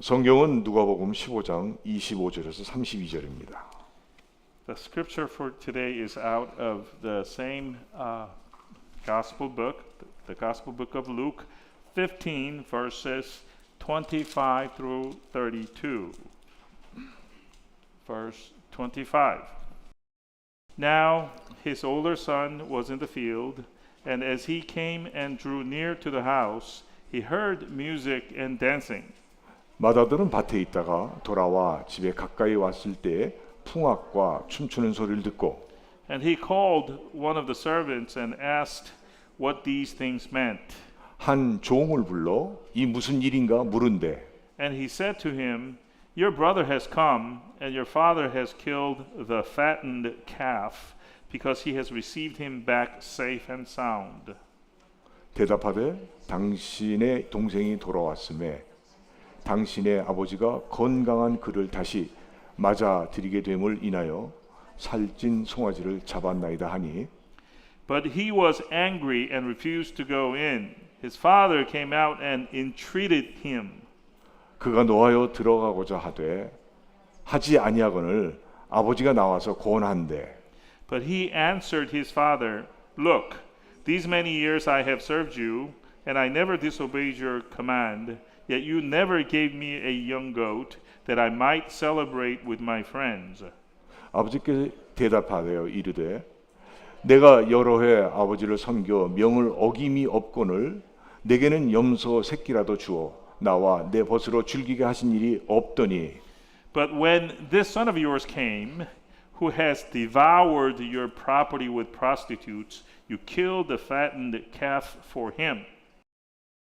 성경은 누가복음 15장 25절에서 32절입니다. The scripture for today is out of the same gospel book, the gospel book of Luke 15 verses 25 through 32. Verse 25. Now his older son was in the field, and as he came and drew near to the house, he heard music and dancing. 마다들은 밭에 있다가 돌아와 집에 가까이 왔을 때 풍악과 춤추는 소리를 듣고 And he called one of the servants and asked what these things meant. 한 종을 불러 이 무슨 일인가 물은데 And he said to him, Your brother has come, and your father has killed the fattened calf, because he has received him back safe and sound. 대답하되 당신의 동생이 돌아왔음에 당신의 아버지가 건강한 그를 다시 맞아 드리게 됨을 인하여 살찐 송아지를 잡았나이다 하니 But he was angry and refused to go in. His father came out and entreated him. 그가 노하여 들어가고자 하지 아니하거늘 아버지가 나와서 권한대 But he answered his father, Look, these many years I have served you, and I never disobeyed your command. Yet you never gave me a young goat that I might celebrate with my friends. 아버지께 대답하되어 이르되 내가 여러 해 아버지를 섬겨 명을 어김이 없거늘 내게는 염소 새끼라도 주어 나와 내 벗으로 즐기게 하신 일이 없더니 But when this son of yours came, who has devoured your property with prostitutes, you killed the fattened calf for him.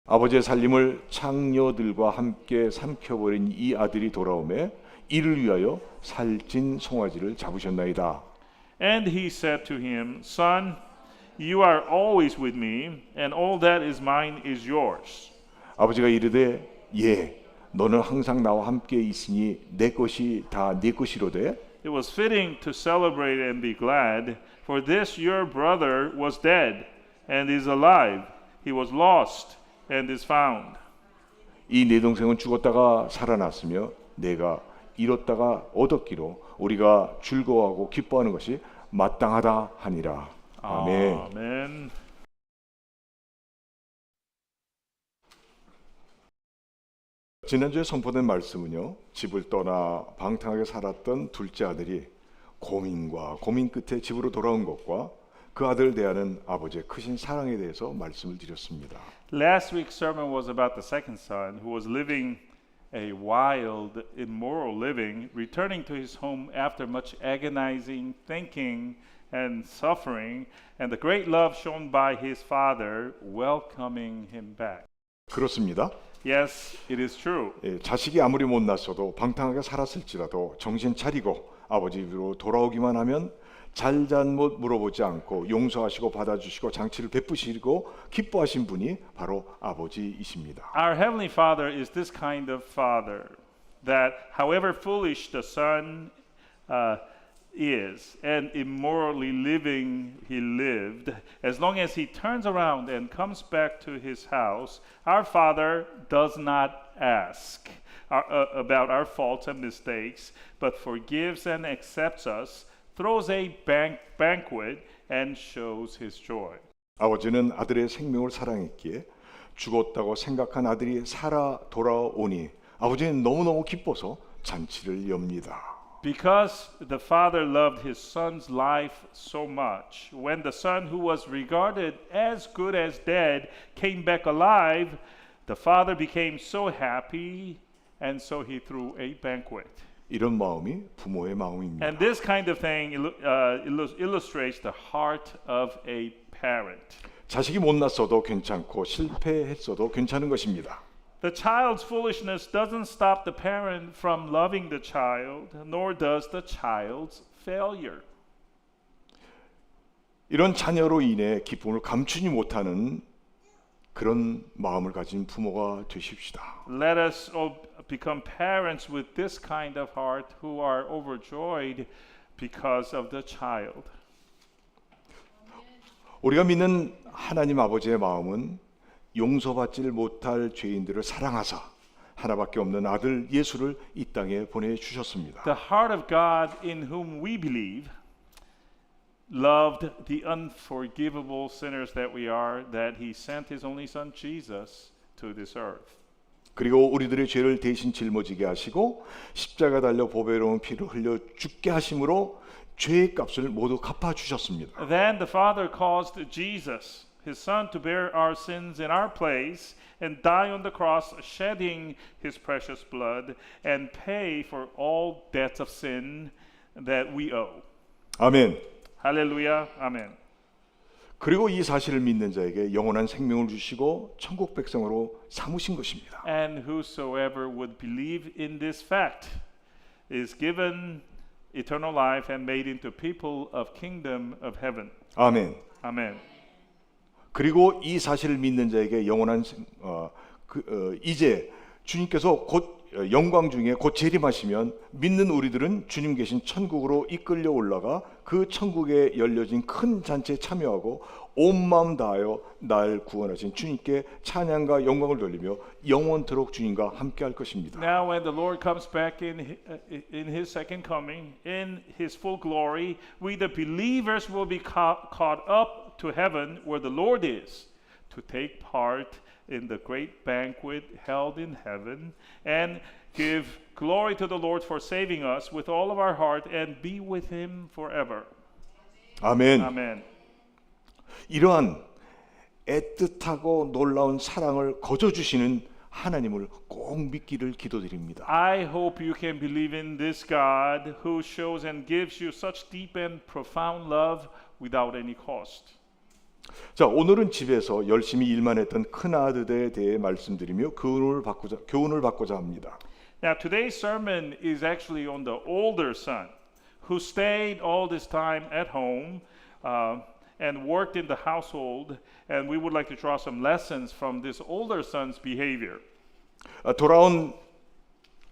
아버지의 살림을 창녀들과 함께 삼켜버린 이 아들이 돌아오매 이를 위하여 살찐 송아지를 잡으셨나이다. And he said to him, Son, you are always with me, and all that is mine is yours. 아버지가 이르되 예, 너는 항상 나와 함께 있으니 내 것이 다 네 것이로되 It was fitting to celebrate and be glad, for this your brother was dead and is alive. He was lost and is found. 이 내 동생은 죽었다가 살아났으며 내가 잃었다가 얻었기로 우리가 즐거워하고 기뻐하는 것이 마땅하다 하니라. 아멘. Amen. 지난주에 선포된 말씀은요. 집을 떠나 방탕하게 살았던 둘째 아들이 고민과 고민 끝에 집으로 돌아온 것과 그 아들을 대하는 아버지의 크신 사랑에 대해서 말씀을 드렸습니다. Last week's sermon was about the second son who was living a wild, immoral living, returning to his home after much agonizing thinking and suffering, and the great love shown by his father welcoming him back. 그렇습니다. Yes, it is true. 자식이 아무리 못났어도 방탕하게 살았을지라도 정신 차리고 아버지 집으로 돌아오기만 하면 잘잘못 물어보지 않고 용서하시고 받아주시고 장치를 베푸시고 기뻐하신 분이 바로 아버지이십니다. Our Heavenly Father is this kind of Father that however foolish the son is and immorally living he lived, as long as he turns around and comes back to his house, our Father does not ask about our faults and mistakes, but forgives and accepts us, throws a banquet, and shows his joy. 아버지는 아들의 생명을 사랑했기에 죽었다고 생각한 아들이 살아 돌아오니 아버지는 너무너무 기뻐서 잔치를 엽니다. Because the father loved his son's life so much, when the son who was regarded as good as dead came back alive, the father became so happy, and so he threw a banquet. 이런 마음이 부모의 마음입니다. And this kind of thing illustrates the heart of a parent. 자식이 못났어도 괜찮고 실패했어도 괜찮은 것입니다. The child's foolishness doesn't stop the parent from loving the child, nor does the child's failure. 이런 자녀로 인해 기쁨을 감추지 못하는 그런 마음을 가진 부모가 되십시다. Let us all become parents with this kind of heart who are overjoyed because of the child. 우리가 믿는 하나님 아버지의 마음은 용서받지를 못할 죄인들을 사랑하사 하나밖에 없는 아들 예수를 이 땅에 보내주셨습니다. The heart of God in whom we believe loved the unforgivable sinners that we are, that he sent his only son Jesus to this earth. 그리고 우리들의 죄를 대신 짊어지게 하시고 십자가 달려 보배로운 피를 흘려 죽게 하심으로 죄의 값을 모두 갚아주셨습니다. Then the Father caused Jesus, his Son, to bear our sins in our place and die on the cross, shedding his precious blood and pay for all debts of sin that we owe. 아멘. Hallelujah. Amen. 그리고 이 사실을 믿는 자에게 영원한 생명을 주시고 천국 백성으로 삼으신 것입니다. And whosoever would believe in this fact is given eternal life and made into people of kingdom of heaven. 아멘. Amen. 그리고 이 사실을 믿는 자에게 영원한 이제 주님께서 곧 영광 중에 곧 재림하시면 믿는 우리들은 주님 계신 천국으로 이끌려 올라가 그 천국에 열려진 큰 잔치에 참여하고 온 마음 다하여 날 구원하신 주님께 찬양과 영광을 돌리며 영원토록 주님과 함께할 것입니다. Now when the Lord comes back in his second coming, in his full glory, we the believers will be caught up to heaven where the Lord is to take part in the great banquet held in heaven and give glory to the Lord for saving us with all of our heart and be with him forever. 아멘. Amen. 이러한 애틋하고 놀라운 사랑을 거저 주시는 하나님을 꼭 믿기를 기도드립니다. I hope you can believe in this God who shows and gives you such deep and profound love without any cost. 자, 오늘은 집에서 열심히 일만 했던 큰 아들에 대해 말씀드리며 교훈을 받고자 합니다. Now today's sermon is actually on the older son who stayed all this time at home and worked in the household, and we would like to draw some lessons from this older son's behavior. 돌아온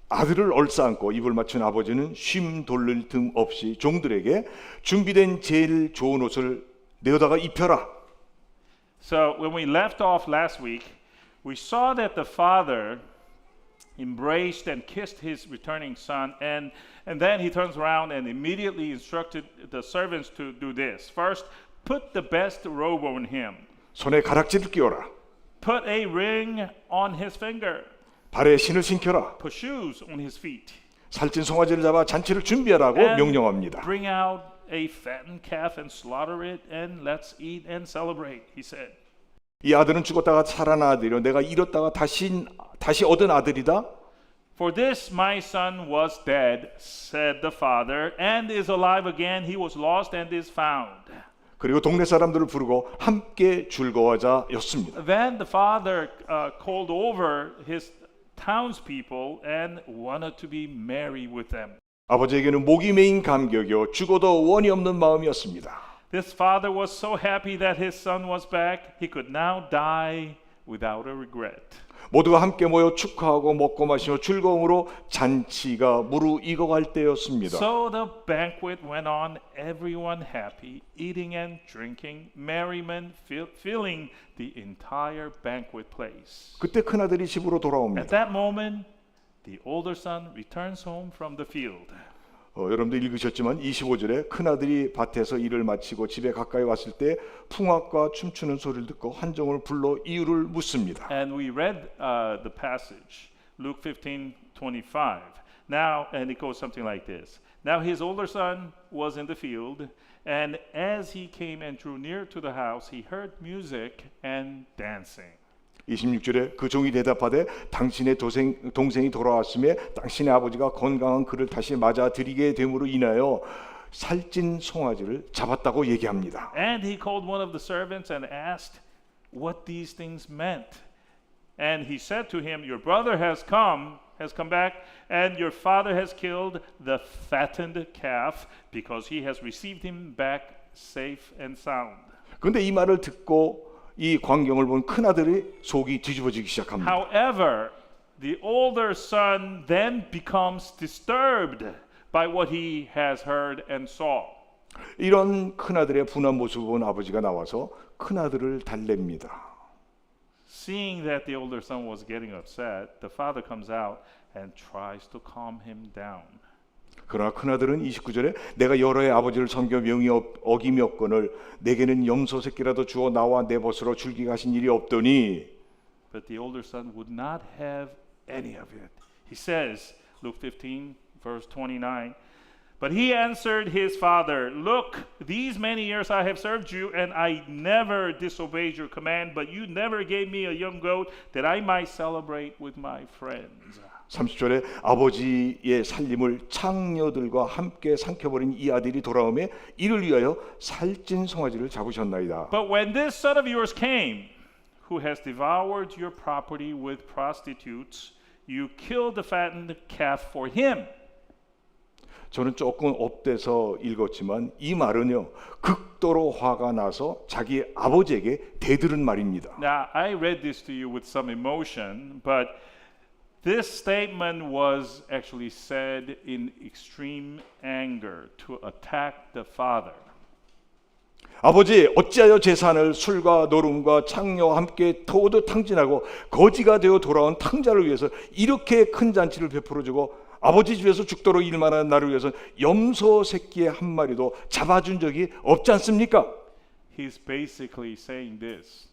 아들을 얼싸안고 입을 맞춘 아버지는 쉼 돌릴 틈 없이 종들에게 준비된 제일 좋은 옷을 내어다가 입혀라. So when we left off last week, we saw that the father embraced and kissed his returning son, and then he turns around and immediately instructed the servants to do this. First, put the best robe on him. 손에 가락지를 끼워라. Put a ring on his finger. 발에 신을 신겨라. Put shoes on his feet. 살찐 송아지를 잡아 잔치를 준비하라고 명령합니다. Bring out a fattened calf and slaughter it, and let's eat and celebrate, he said. 이 아들은 죽었다가 살아난 아들이요 내가 잃었다가 다시 얻은 아들이다. For this my son was dead, said the father, and is alive again. He was lost and is found. 그리고 동네 사람들을 부르고 함께 즐거워하자였습니다. Then the father called over his townspeople and wanted to be merry with them. 아버지에게는 목이 메인 감격이요 죽어도 원이 없는 마음이었습니다. This father was so happy that his son was back, he could now die without a regret. 모두가 함께 모여 축하하고 먹고 마시며 즐거움으로 잔치가 무르익어갈 때였습니다. So the banquet went on, everyone happy, eating and drinking, merriment filling the entire banquet place. 그때 큰아들이 집으로 At 돌아옵니다. that moment, the older son returns home from the field. 여러분도 읽으셨지만 25절에 큰아들이 밭에서 일을 마치고 집에 가까이 왔을 때 풍악과 춤추는 소리를 듣고 한정을 불러 이유를 묻습니다. And we read the passage, Luke 15:25. Now, and it goes something like this. Now his older son was in the field, and as he came and drew near to the house, he heard music and dancing. 26절에 그 종이 대답하되 당신의 동생이 돌아왔음에 당신의 아버지가 건강한 그를 다시 맞아들이게 됨으로 인하여 살찐 송아지를 잡았다고 얘기합니다. And he called one of the servants and asked what these things meant. And he said to him, your brother has come back, and your father has killed the fattened calf because he has received him back safe and sound. 그런데 이 말을 듣고 이 광경을 본 큰아들이 속이 뒤집어지기 시작합니다. However, the older son then becomes disturbed by what he has heard and saw. 이런 큰아들의 분한 모습을 본 아버지가 나와서 큰아들을 달랩니다. Seeing that the older son was getting upset, the father comes out and tries to calm him down. 그러나 큰아들은 29절에 내가 여러 해 아버지를 섬겨 명이 어김이었거늘 내게는 염소 새끼라도 주어 나와 내 벗으로 줄기 가신 일이 없더니 But the older son would not have any of it. He says, Luke 15, verse 29, but he answered his father, look, these many years I have served you, and I never disobeyed your command, but you never gave me a young goat that I might celebrate with my friends. 30절에 아버지의 살림을 창녀들과 함께 삼켜버린 이 아들이 돌아오매 이를 위하여 살찐 송아지를 잡으셨나이다. But when this son of yours came, who has devoured your property with prostitutes, you killed the fattened calf for him. 저는 조금 업돼서 읽었지만 이 말은요 극도로 화가 나서 자기 아버지에게 대들은 말입니다. Now, I read this to you with some emotion, but this statement was actually said in extreme anger to attack the father. 아버지 어찌하여 재산을 술과 노름과 창녀와 함께 토도 탕진하고 거지가 되어 돌아온 탕자를 위해서 이렇게 큰 잔치를 베풀어주고 아버지 집에서 죽도록 일만한 나를 위해서 염소 새끼의 한 마리도 잡아준 적이 없지 않습니까? He's basically saying this.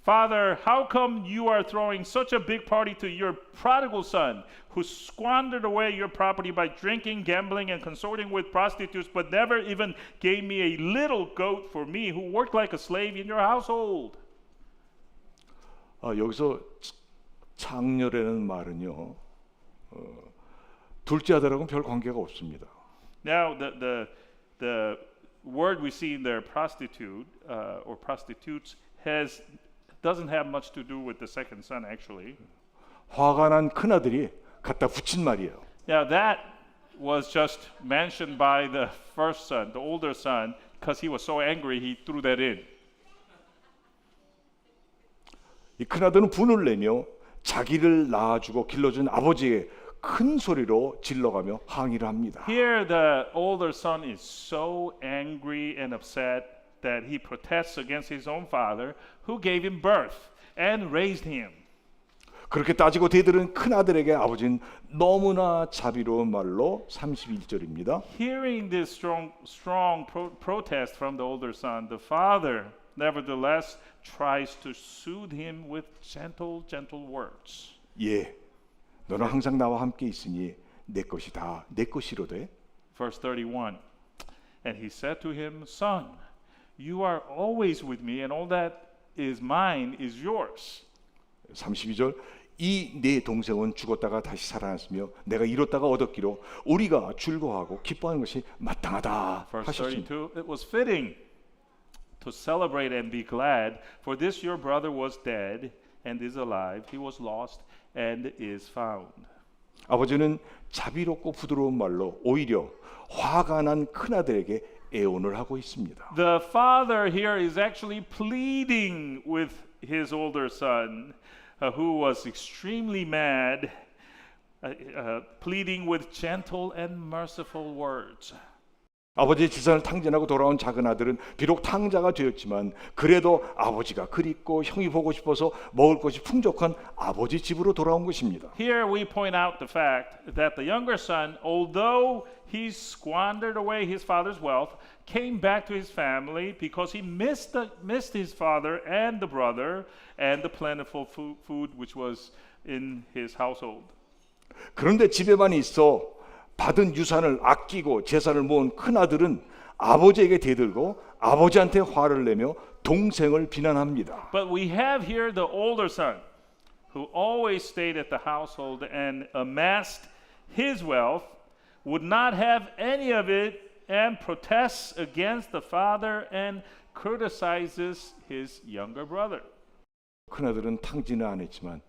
Father, how come you are throwing such a big party to your prodigal son, who squandered away your property by drinking, gambling, and consorting with prostitutes, but never even gave me a little goat for me, who worked like a slave in your household? 여기서 창녀라는 말은요, 둘째 아들하고는 별 관계가 없습니다. Now, the word we see in there, prostitute or prostitutes, doesn't have much to do with the second son, actually. 화가 난 큰 아들이 갖다 붙인 말이에요. Now, that was just mentioned by the first son, the older son, because he was so angry, he threw that in. 이 큰 아들은 분을 내며 자기를 낳아주고 길러준 아버지에게 큰 소리로 질러가며 항의를 합니다. Here, the older son is so angry and upset that he protests against his own father, who gave him birth and raised him. 그렇게 따지고 대들은 큰 아들에게 아버지는 너무나 자비로운 말로 31절입니다. Hearing this strong protest from the older son, the father, nevertheless, tries to soothe him with gentle words. 예, 너는 항상 나와 함께 있으니 내 것이 다 내 것이로되. Verse 31, and he said to him, Son, you are always with me, and all that is mine is yours. 32절 이 내 동생은 죽었다가 다시 살아났으며 내가 잃었다가 얻었기로 우리가 즐거워하고 기뻐하는 것이 마땅하다 Verse 하셨습니다. 32, it was fitting to celebrate and be glad, for this your brother was dead and is alive, he was lost and is found. 아버지는 자비롭고 부드러운 말로 오히려 화가 난 큰아들에게 애원을 하고 있습니다. The father here is actually pleading with his older son, who was extremely mad, pleading with gentle and merciful words. 아버지의 재산을 탕진하고 돌아온 작은 아들은 비록 탕자가 되었지만 그래도 아버지가 그립고 형이 보고 싶어서 먹을 것이 풍족한 아버지 집으로 돌아온 것입니다. Here we point out the fact that the younger son, although he squandered away his father's wealth, came back to his family because he missed his father and the brother and the plentiful food which was in his household. 그런데 집에만 있어 받은 유산을 아끼고 재산을 모은 큰아들은 아버지에게 대들고 아버지한테 화를 내며 동생을 비난합니다. But we have here the older son who always stayed at the household and amassed his wealth, would not have any of it, and protests against the father and criticizes his younger brother. 큰아들은 탕진을 안 했지만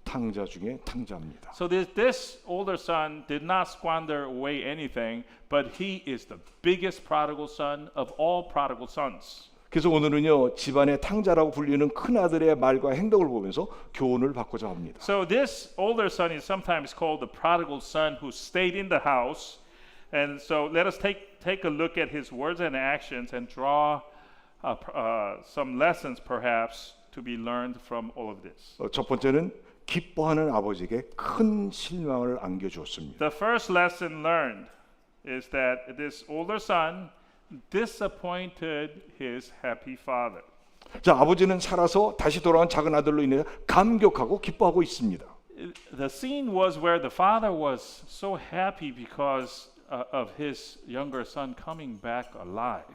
탕자 중에 탕자입니다. So this older son did not squander away anything, but he is the biggest prodigal son of all prodigal sons. 그래서 오늘은요 집안의 탕자라고 불리는 큰아들의 말과 행동을 보면서 교훈을 받고자 합니다. So this older son is sometimes called the prodigal son who stayed in the house. And so let us take a look at his words and actions and draw some lessons perhaps to be learned from all of this. 첫 번째는 기뻐하는 아버지에게 큰 실망을 안겨주었습니다. The first lesson learned is that this older son disappointed his happy father. 자, 아버지는 살아서 다시 돌아온 작은 아들로 인해 감격하고 기뻐하고 있습니다. The scene was where the father was so happy because of his younger son coming back alive.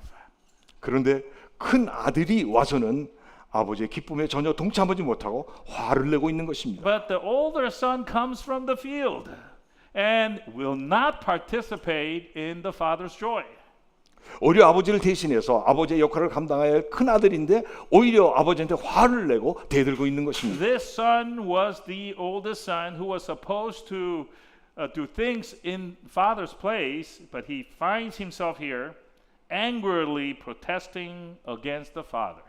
그런데 큰 아들이 와서는 아버지의 기쁨에 전혀 동참하지 못하고 화를 내고 있는 것입니다. But the older son comes from the field and will not participate in the father's joy. 오히려 아버지를 대신해서 아버지의 역할을 감당해야 할 큰 아들인데 오히려 아버지한테 화를 내고 대들고 있는 것입니다. This son was the oldest son who was supposed to do things in father's place, but he finds himself here angrily protesting against the father.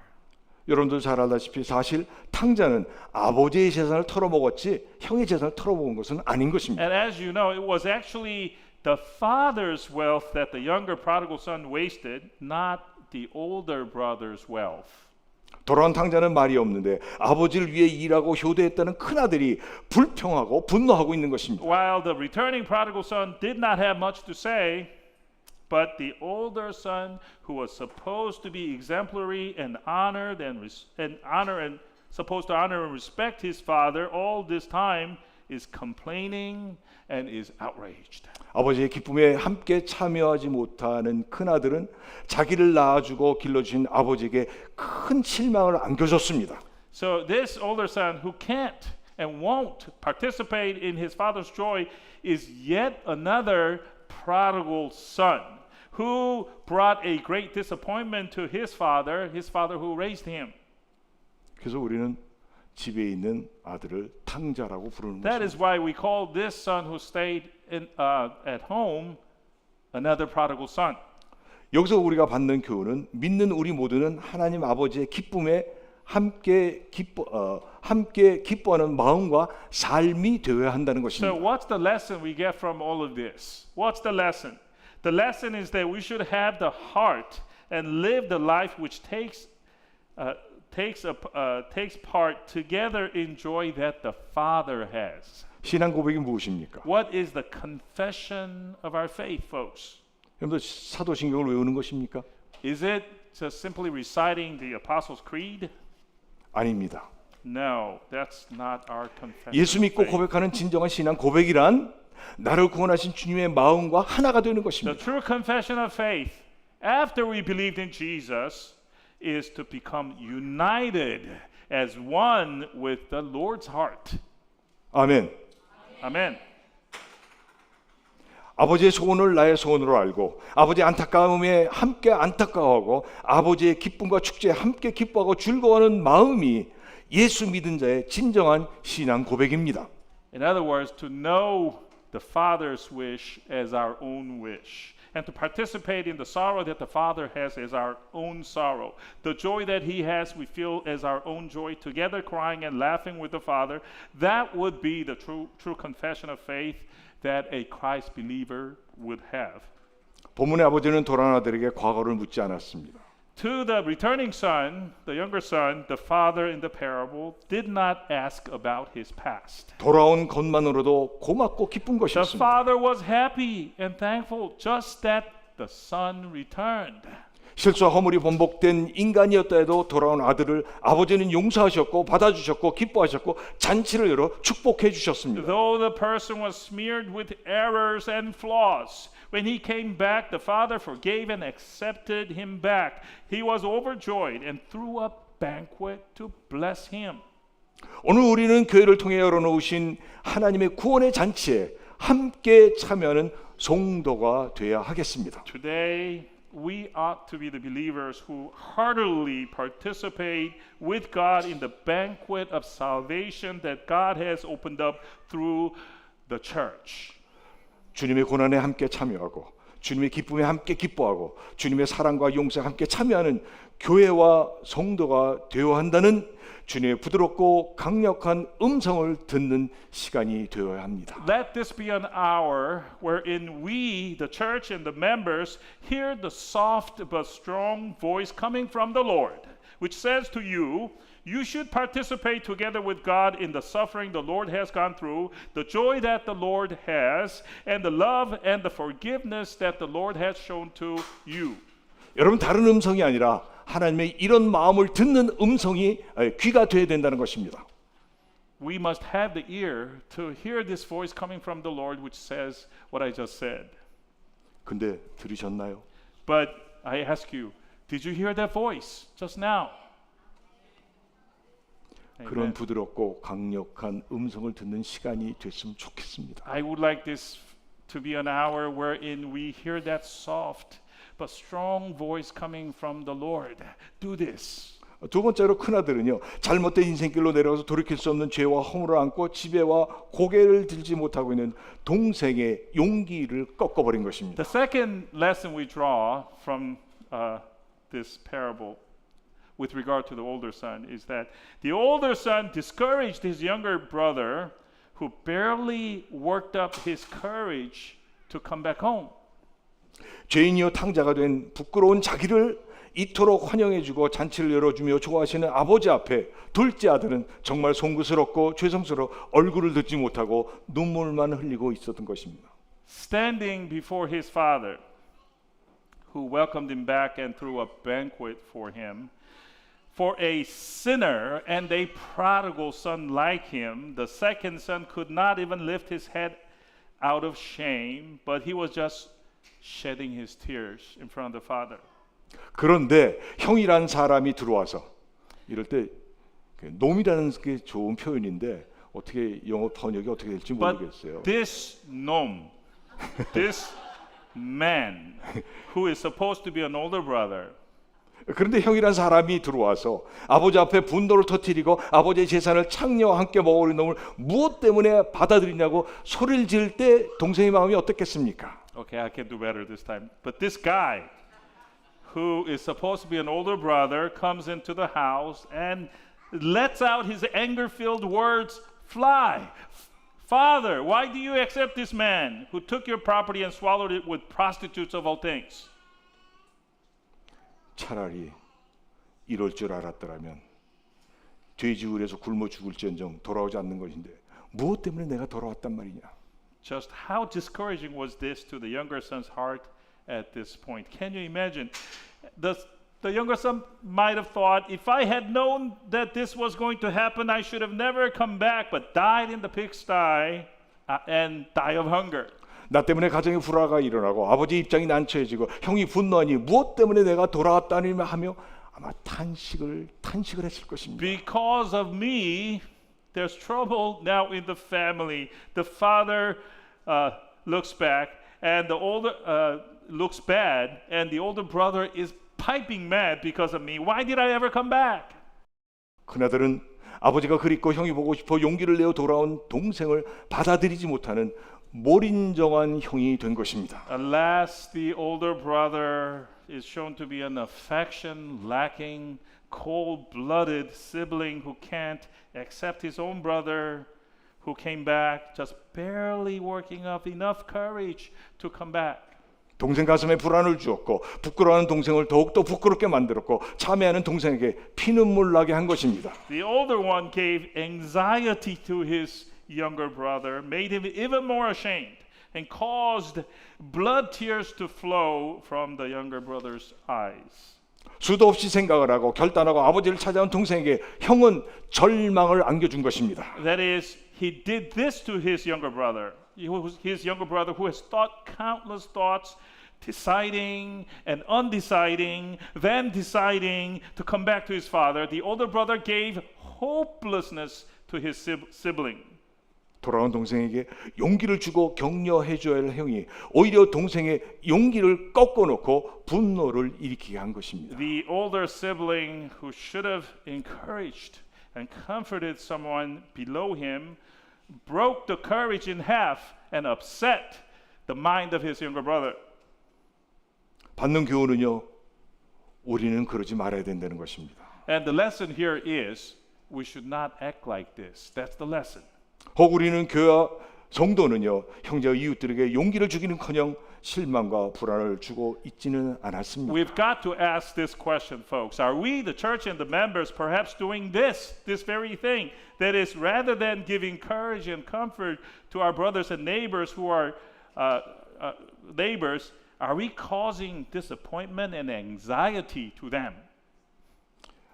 여러분들 잘 알다시피 사실 탕자는 아버지의 재산을 털어먹었지 형의 재산을 털어먹은 것은 아닌 것입니다. And as you know, it was actually the father's wealth that the younger prodigal son wasted, not the older brother's wealth. 돌아온 탕자는 말이 없는데 아버지를 위해 일하고 효도했다는 큰아들이 불평하고 분노하고 있는 것입니다. While the returning prodigal son did not have much to say, but the older son, who was supposed to be exemplary and honored and supposed to honor and respect his father, all this time is complaining and is outraged. 아버지의 기쁨에 함께 참여하지 못하는 큰아들은 자기를 낳아주고 길러주신 아버지에게 큰 실망을 안겨줬습니다. So this older son who can't and won't participate in his father's joy is yet another prodigal son who brought a great disappointment to his father who raised him. 그래서 우리는 집에 있는 아들을 탕자라고 부르는 That 것입니다. is why we call this son who stayed at home another prodigal son. 여기서 우리가 받는 교훈은 믿는 우리 모두는 하나님 아버지의 기쁨에 함께 기뻐하는 마음과 삶이 되어야 한다는 So 것입니다. what's the lesson we get from all of this? What's the lesson? The lesson is that we should have the heart and live the life which takes part together in joy that the Father has. 신앙 고백이 무엇입니까? What is the confession of our faith, folks? 여러분들 사도신경을 외우는 것입니까? Is it just simply reciting the Apostles' Creed? 아닙니다. No, that's not our confession. 예수 of 믿고 faith. 고백하는 진정한 신앙 고백이란 나를 구원하신 주님의 마음과 하나가 되는 The 것입니다. true confession of faith, after we believed in Jesus, is to become united as one with the Lord's heart. 아멘. Amen. 아버지의 소원을 나의 소원으로 알고 아버지의 안타까움에 함께 안타까워하고 아버지의 기쁨과 축제에 함께 기뻐하고 즐거워하는 마음이 예수 믿은 자의 진정한 신앙 고백입니다. In other words, to know the Father's wish as our own wish, and to participate in the sorrow that the Father has as our own sorrow. The joy that He has, we feel as our own joy, together crying and laughing with the Father. That would be the true confession of faith that a Christ believer would have. 본문의 아버지는 돌아온 아들에게 과거를 묻지 않았습니다. To the returning son, the younger son, the father in the parable did not ask about his past. 돌아온 것만으로도 고맙고 기쁜 The 것이었습니다. father was happy and thankful just that the son returned. 실수와 허물이 번복된 인간이었다 해도 돌아온 아들을 아버지는 용서하셨고 받아주셨고 기뻐하셨고 잔치를 열어 축복해 주셨습니다. Though the person was smeared with errors and flaws, when he came back, the father forgave and accepted him back. He was overjoyed and threw a banquet to bless him. 오늘 우리는 교회를 통해 열어놓으신 하나님의 구원의 잔치에 함께 참여하는 성도가 되어야 하겠습니다. Today, we ought to be the believers who heartily participate with God in the banquet of salvation that God has opened up through the church. 주님의 고난에 함께 참여하고 주님의 기쁨에 함께 기뻐하고 주님의 사랑과 용서에 함께 참여하는 교회와 성도가 되어야 한다는 주님의 부드럽고 강력한 음성을 듣는 시간이 되어야 합니다. Let this be an hour wherein we, the church and the members, hear the soft but strong voice coming from the Lord, which says to you, You should participate together with God in the suffering the Lord has gone through, the joy that the Lord has, and the love and the forgiveness that the Lord has shown to you. 여러분 다른 음성이 아니라 하나님의 이런 마음을 듣는 음성이 귀가 되어야 된다는 것입니다. We must have the ear to hear this voice coming from the Lord which says what I just said. 근데 들으셨나요? But I ask you, did you hear that voice just now? 그런 Amen. 부드럽고 강력한 음성을 듣는 시간이 됐으면 좋겠습니다. I would like this to be an hour wherein we hear that soft but strong voice coming from the Lord. Do this. 두 번째로 큰아들은요, 잘못된 인생길로 내려가서 돌이킬 수 없는 죄와 허물을 안고 지배와 고개를 들지 못하고 있는 동생의 용기를 꺾어버린 것입니다. The second lesson we draw from this parable with regard to the older son is that the older son discouraged his younger brother who barely worked up his courage to come back home. 죄인이요 탕자가 된 부끄러운 자기를 이토록 환영해주고 잔치를 열어주며 좋아하시는 아버지 앞에 둘째 아들은 정말 송구스럽고 죄송스러워 얼굴을 듣지 못하고 눈물만 흘리고 있었던 것입니다. Standing before his father, who welcomed him back and threw a banquet for him, for a sinner and a prodigal son like him, the second son could not even lift his head out of shame, but he was just shedding his tears in front of the father. 그런데 형이란 사람이 들어와서 이럴 때 놈이라는 게 좋은 표현인데 어떻게 영어 번역이 어떻게 될지 모르겠어요. But this gnome, this man who is supposed to be an older brother, 그런데 형이란 사람이 들어와서 아버지 앞에 분노를 터뜨리고 아버지의 재산을 창녀와 함께 먹어버린 놈을 무엇 때문에 받아들이냐고 소리를 지을 때 동생의 마음이 어떻겠습니까? okay, I can do better this time. But this guy who is supposed to be an older brother comes into the house and lets out his anger-filled words fly. Father, why do you accept this man who took your property and swallowed it with prostitutes of all things? 차라리 이럴 줄 알았더라면 돼지굴에서 굶어 죽을지언정 돌아오지 않는 것인데 무엇 때문에 내가 돌아왔단 말이냐. Just how discouraging was this to the younger son's heart at this point? Can you imagine? The younger son might have thought, if I had known that this was going to happen, I should have never come back, but died in the pigsty and die of hunger. 나 때문에 가정의 불화가 일어나고 아버지 입장이 난처해지고 형이 분노하니 무엇 때문에 내가 돌아왔다니 하며 아마 탄식을 했을 것입니다. Because of me, there's trouble now in the family. The father looks back, and the older looks bad, and the older brother is piping mad because of me. Why did I ever come back? 큰아들은 아버지가 그립고 형이 보고 싶어 용기를 내어 돌아온 동생을 받아들이지 못하는 몰인정한 형이 된 것입니다. Alas, the older brother is shown to be an affection lacking, cold-blooded sibling who can't accept his own brother who came back, just barely working up enough courage to come back. 동생 가슴에 불안을 주었고 부끄러워하는 동생을 더욱더 부끄럽게 만들었고 참회하는 동생에게 피눈물 나게 한 것입니다. The older one gave anxiety to his younger brother, made him even more ashamed, and caused blood tears to flow from the younger brother's eyes. 수도 없이 생각을 하고 결단하고 아버지를 찾아온 동생에게 형은 절망을 안겨준 것입니다. That is, he did this to his younger brother. His younger brother who has thought countless thoughts, deciding and undeciding, then deciding to come back to his father. The older brother gave hopelessness to his sibling. 돌아온 동생에게 용기를 주고 격려해줘야 할 형이 오히려 동생의 용기를 꺾어놓고 분노를 일으키게 한 것입니다. The older sibling who should have encouraged and comforted someone below him broke the courage in half and upset the mind of his younger brother. 받는 교훈은요, 우리는 그러지 말아야 된다는 것입니다. And the lesson here is we should not act like this. That's the lesson. 혹 우리는 교회와 성도는요, 형제와 이웃들에게 용기를 주기는커녕 실망과 불안을 주고 있지는 않았습니다. We've got to ask this question, folks. Are we, the church and the members, perhaps doing this very thing? That is, rather than giving courage and comfort to our brothers and neighbors who are neighbors, are we causing disappointment and anxiety to them?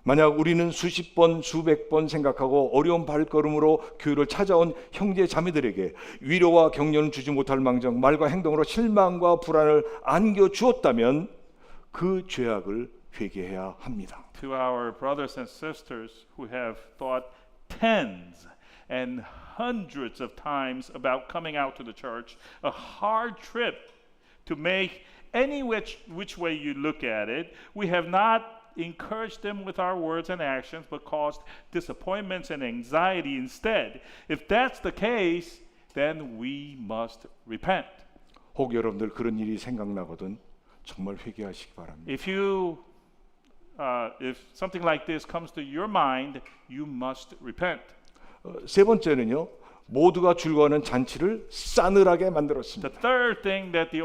만약 우리는 수십 번, 수백 번 생각하고 어려운 발걸음으로 교회를 찾아온 형제 자매들에게 위로와 격려는 주지 못할 망정 말과 행동으로 실망과 불안을 안겨 주었다면 그 죄악을 회개해야 합니다. To our brothers and sisters who have thought tens and hundreds of times about coming out to the church, a hard trip to make any which way you look at it, we have not encouraged them with our words and actions, but caused disappointments and anxiety instead. If that's the case, then we must repent. 혹 여러분들 그런 일이 생각나거든 정말 회개하시기 바랍니다. If something like this comes to your mind, you must repent. 세 번째는요, 모두가 즐거워하는 잔치를 싸늘하게 만들었습니다. The third thing that the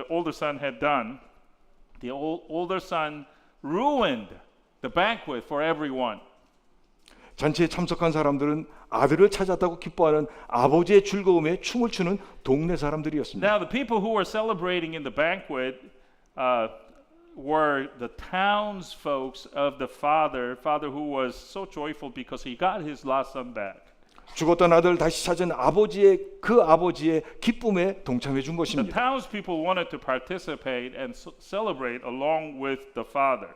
older son had done, the older son ruined the banquet for everyone. 잔치에 참석한 사람들은 아들을 찾았다고 기뻐하는 아버지의 즐거움에 춤을 추는 동네 사람들이었습니다. Now the people who were celebrating in the banquet were the townsfolk of the father who was so joyful because he got his lost son back. 죽었던 아들 다시 찾은 아버지의 기쁨에 동참해 준 The 것입니다. townspeople wanted to participate and celebrate along with the father.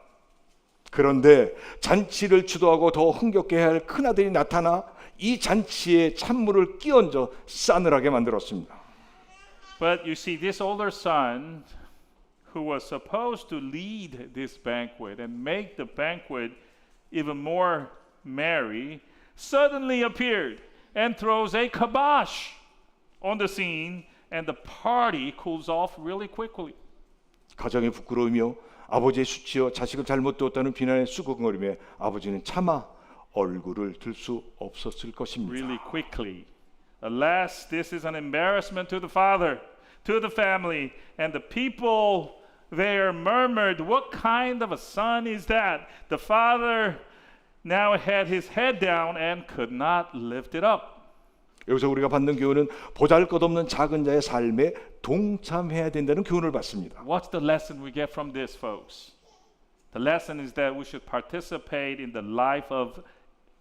그런데 잔치를 주도하고 더 흥겹게 해야 할 큰아들이 나타나 이 잔치에 찬물을 끼얹어 싸늘하게 만들었습니다. But you see, this older son, who was supposed to lead this banquet and make the banquet even more merry, suddenly appeared and throws a kibosh on the scene, and the party cools off really quickly. 가정의 부끄러움이요 아버지의 수치여 자식을 잘못 두었다는 비난의 수고거림에 아버지는 차마 얼굴을 들 수 없었을 것입니다. Really quickly. Alas, this is an embarrassment to the father, to the family, and the people there murmured, "What kind of a son is that?" The father now had his head down and could not lift it up. 여기서 우리가 받는 교훈은 보잘것없는 작은 자의 삶에 동참해야 된다는 교훈을 받습니다. What's the lesson we get from this, folks? The lesson is that we should participate in the life of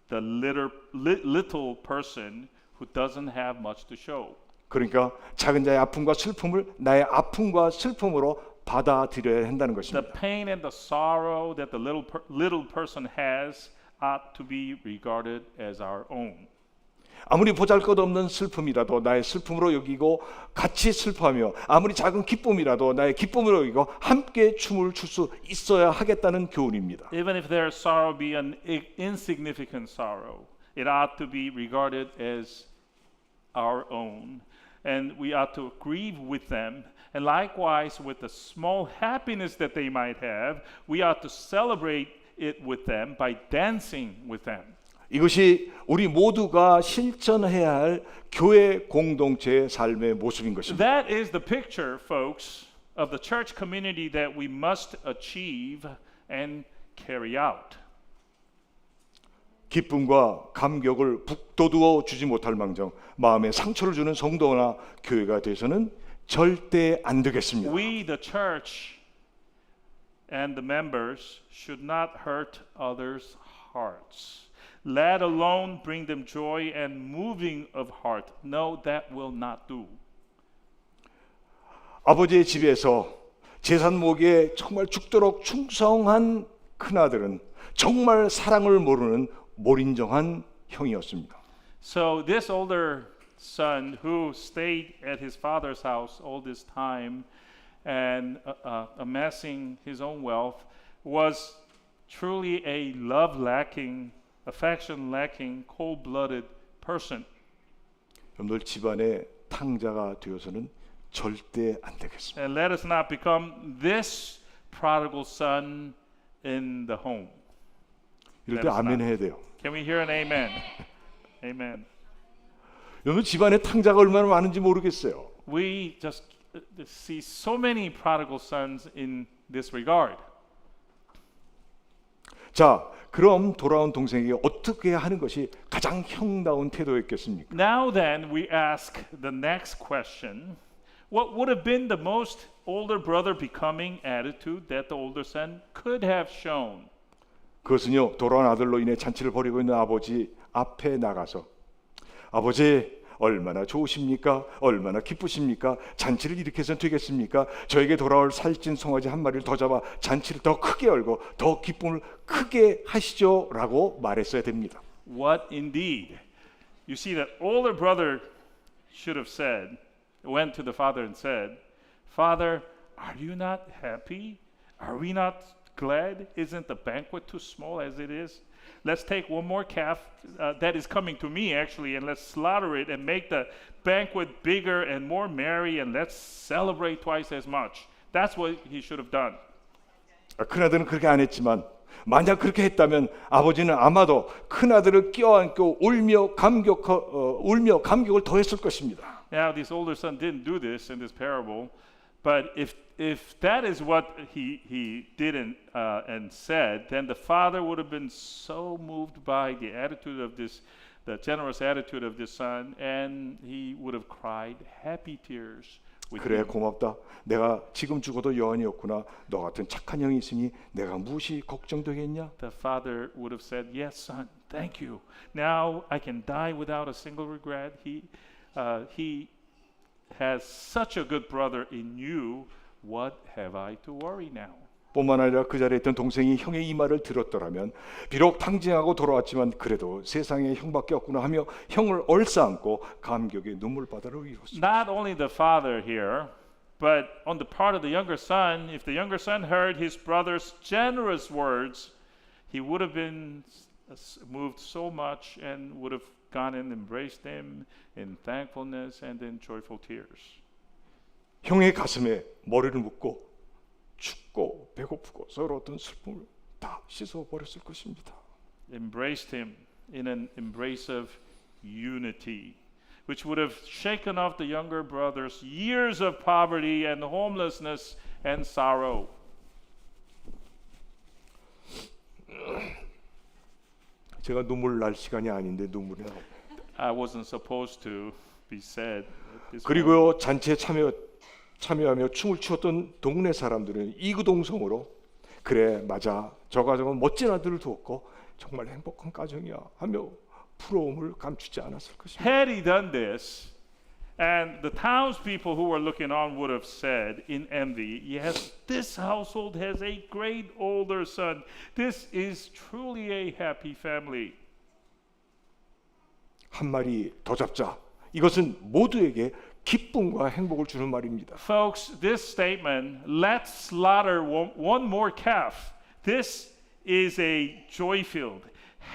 the little person who doesn't have much to show. 그러니까 작은 자의 아픔과 슬픔을 나의 아픔과 슬픔으로 받아들여야 한다는 The 것입니다. pain and the sorrow that the little person has ought to be regarded as our own. 아무리 보잘것없는 슬픔이라도 나의 슬픔으로 여기고 같이 슬퍼하며 아무리 작은 기쁨이라도 나의 기쁨으로 여기고 함께 춤을 출 수 있어야 하겠다는 교훈입니다. Even if their sorrow be an insignificant sorrow, it ought to be regarded as our own, and we ought to grieve with them. And likewise, with the small happiness that they might have, we ought to celebrate it with them by dancing with them. 이것이 우리 모두가 실천해야 할 교회 공동체의 삶의 모습인 것입니다. That is the picture, folks, of the church community that we must achieve and carry out. 기쁨과 감격을 북돋워 주지 못할 망정 마음에 상처를 주는 성도나 교회가 돼서는 절대 안 되겠습니다. We, the church, and the members should not hurt others' hearts. Let alone bring them joy and moving of heart. No, that will not do. 아버지의 집에서 제산 모기에 정말 죽도록 충성한 큰아들은 정말 사랑을 모르는 몰인정한 형이었습니다. So this older son who stayed at his father's house all this time and amassing his own wealth was truly a love-lacking, affection-lacking, cold-blooded person. 여러분들 집안에 탕자가 되어서는 절대 안 되겠습니다. And let us not become this prodigal son in the home. 이럴 때 아멘 해야 돼요. Can we hear an amen? Amen. 여러분 집안에 탕자가 얼마나 많은지 모르겠어요. We just see so many prodigal sons in this regard. 자, 그럼 돌아온 동생에게 어떻게 하는 것이 가장 형다운 태도였겠습니까? Now then, we ask the next question. What would have been the most older brother becoming attitude that the older son could have shown? 그것은요, 돌아온 아들로 인해 잔치를 벌이고 있는 아버지 앞에 나가서 아버지 얼마나 좋으십니까? 얼마나 기쁘십니까? 잔치를 이렇게 해서는 되겠습니까? 저에게 돌아올 살찐 송아지 한 마리를 더 잡아 잔치를 더 크게 열고 더 기쁨을 크게 하시죠 라고 말했어야 됩니다. What indeed? You see, that older brother should have said, went to the father and said, Father, are you not happy? Are we not glad? Isn't the banquet too small as it is? Let's take one more calf that is coming to me actually, and let's slaughter it and make the banquet bigger and more merry, and let's celebrate twice as much. That's what he should have done. 큰아들은 그렇게 안 했지만 만약 그렇게 했다면 아버지는 아마도 큰아들을 껴안고 울며 감격을 더했을 것입니다. Now this older son didn't do this in this parable, but if that is what he did and said, then the father would have been so moved by the attitude of this, the generous attitude of this son, and he would have cried happy tears. 그래 고맙다. 내가 지금 죽어도 여한이 없구나. 너 같은 착한 형이 있으니 내가 무엇이 걱정되겠냐? The father would have said, "Yes, son, thank you. Now I can die without a single regret. He has such a good brother in you. What have I to worry now?" 뿐만 아니라 그 자리에 있던 동생이 형의 이 말을 들었더라면 비록 탕진하고 돌아왔지만 그래도 세상에 형밖에 없구나 하며 형을 얼싸안고 감격의 눈물바다를 이뤘습니다. Not only the father here, but on the part of the younger son, if the younger son heard his brother's generous words, he would have been moved so much and would have gone and embraced him in thankfulness and in joyful tears. 형의 가슴에 머리를 묻고 춥고 배고프고 서러웠던 슬픔을 다 씻어버렸을 것입니다. Embraced him in an embrace of unity, which would have shaken off the younger brother's years of poverty and homelessness and sorrow. 제가 눈물 날 시간이 아닌데 눈물이 나옵니다. I wasn't supposed to be sad. at this moment. 그리고요 잔치에 참여하며 춤을 추었던 동네 사람들은 이구동성으로 그래 맞아 저 가정은 멋진 아들을 두었고 정말 행복한 가정이야 하며 부러움을 감추지 않았을 것입니다. Had he done this, and the townspeople who were looking on would have said in envy, "Yes, this household has a great older son. This is truly a happy family." 한 마리 더 잡자. 이것은 모두에게 기쁨과 행복을 주는 말입니다. Folks, this statement, "Let's slaughter one more calf," this is a joy-filled,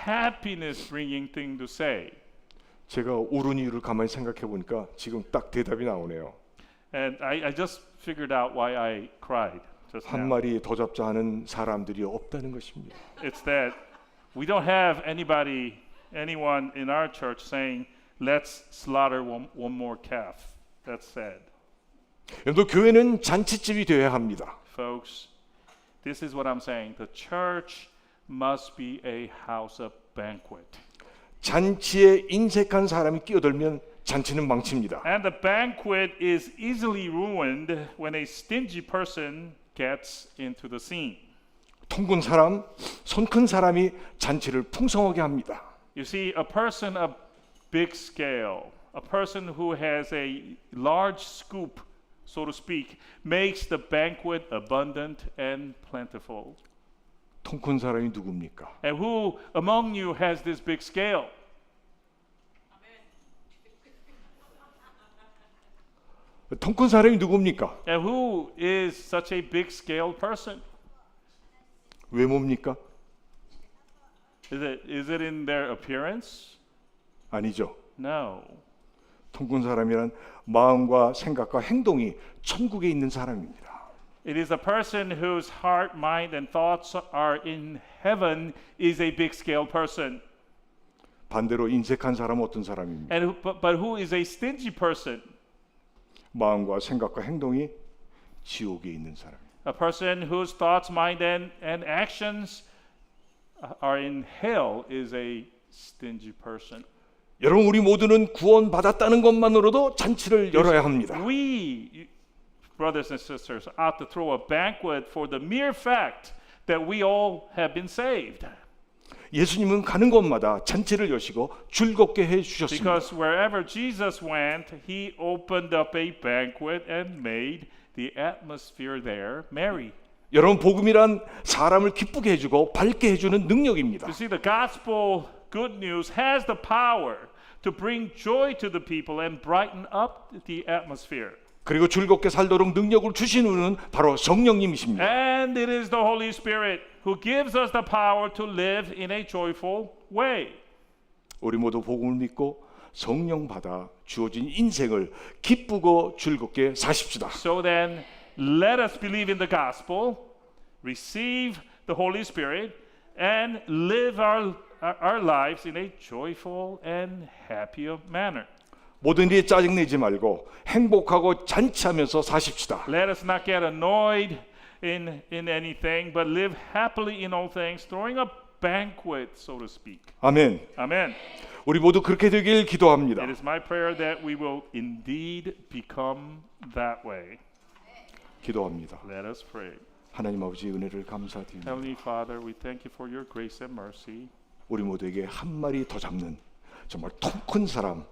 happiness-bringing thing to say. 제가 옳은 이유를 가만히 생각해 보니까 지금 딱 대답이 나오네요. And I just figured out why I cried just 한 now. 마리 더 잡자 하는 사람들이 없다는 것입니다. It's that we don't have anyone in our church saying, "Let's slaughter one more calf." That's sad. 여러분 교회는 잔치집이 되어야 합니다. Folks, this is what I'm saying. The church must be a house of banquet. 잔치에 인색한 사람이 끼어들면 잔치는 망칩니다. And the banquet is easily ruined when a stingy person gets into the scene. 통군 사람, 손 큰 사람이 잔치를 풍성하게 합니다. You see, a person of big scale, a person who has a large scoop, so to speak, makes the banquet abundant and plentiful. 통 큰 사람이 누굽니까? And who among you has this big scale? 통 큰 사람이 누굽니까? And who is such a big scale person? 외모입니까? Is it in their appearance? 아니죠. No. 통 큰 사람이란 마음과 생각과 행동이 천국에 있는 사람입니다. It is a person whose heart, mind, and thoughts are in heaven is a big scale person. 반대로 인색한 사람은 어떤 사람입니까? And but who is a stingy person? 마음과 생각과 행동이 지옥에 있는 사람. A person whose thoughts, mind, and actions are in hell is a stingy person. 여러분, 우리 모두는 구원받았다는 것만으로도 잔치를 열어야 합니다. We, brothers and sisters, ought to throw a banquet for the mere fact that we all have been saved. 예수님은 가는 곳마다 잔치를 여시고 즐겁게 해 주셨습니다. Because wherever Jesus went, he opened up a banquet and made the atmosphere there merry. 여러분, 복음이란 사람을 기쁘게 해주고 밝게 해주는 능력입니다. You see, the gospel good news has the power to bring joy to the people and brighten up the atmosphere. 그리고 즐겁게 살도록 능력을 주신 분은 바로 성령님이십니다. And it is the Holy Spirit who gives us the power to live in a joyful way. 우리 모두 복음을 믿고 성령 받아 주어진 인생을 기쁘고 즐겁게 사십시다. So then, let us believe in the gospel, receive the Holy Spirit, and live our lives in a joyful and happy manner. 모든 일에 짜증내지 말고 행복하고 잔치하면서 사십시다. Let us not get annoyed in anything, but live happily in all things, throwing a banquet, so to speak. 아멘. Amen. 우리 모두 그렇게 되길 기도합니다. It is my prayer that we will indeed become that way. 기도합니다. Let us pray. 하나님 아버지 은혜를 감사드립니다. Heavenly Father, we thank you for your grace and mercy. 우리 모두에게 한 마리 더 잡는 정말 통 큰 사람,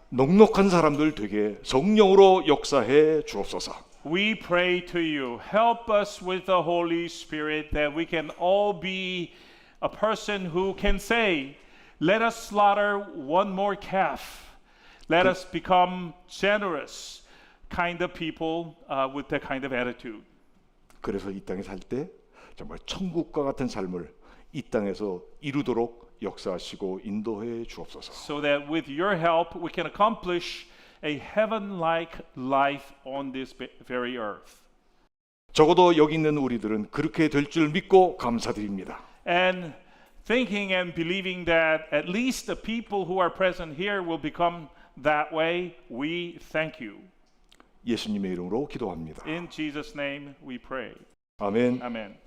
넉넉한 사람들 되게 성령으로 역사해 주옵소서. We pray to you, help us with the Holy Spirit that we can all be a person who can say, let us slaughter one more calf. Let us become generous kind of people with that kind of attitude. 그래서 이 땅에 살 때 정말 천국과 같은 삶을 이 땅에서 이루도록 역사하시고 인도해 주옵소서. So that with your help we can accomplish a heaven-like life on this very earth. 적어도 여기 있는 우리들은 그렇게 될 줄 믿고 감사드립니다. And thinking and believing that at least the people who are present here will become that way, we thank you. 예수님의 이름으로 기도합니다. In Jesus' name we pray. 아멘. Amen.